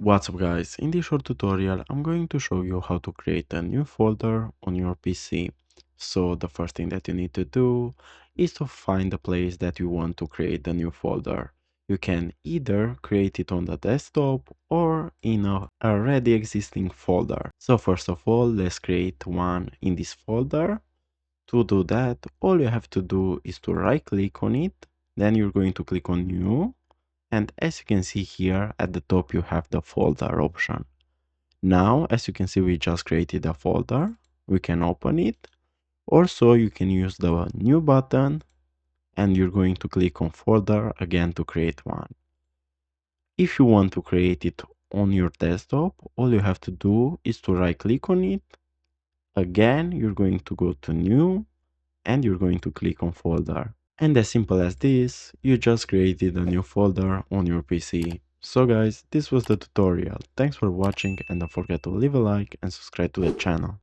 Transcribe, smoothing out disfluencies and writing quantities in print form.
What's up guys, in this short tutorial I'm going to show you how to create a new folder on your PC. So the first thing that you need to do is to find the place that you want to create the new folder. You can either create it on the desktop or in a already existing folder. So first of all, let's create one in this folder. To do that, all you have to do is to right click on it, then you're going to click on new. And as you can see here at the top, you have the folder option. Now, as you can see, we just created a folder. We can open it. Also, you can use the new button and you're going to click on folder again to create one. If you want to create it on your desktop, all you have to do is to right click on it. Again, you're going to go to new and you're going to click on folder. And as simple as this, you just created a new folder on your PC. So guys, this was the tutorial. Thanks for watching and don't forget to leave a like and subscribe to the channel.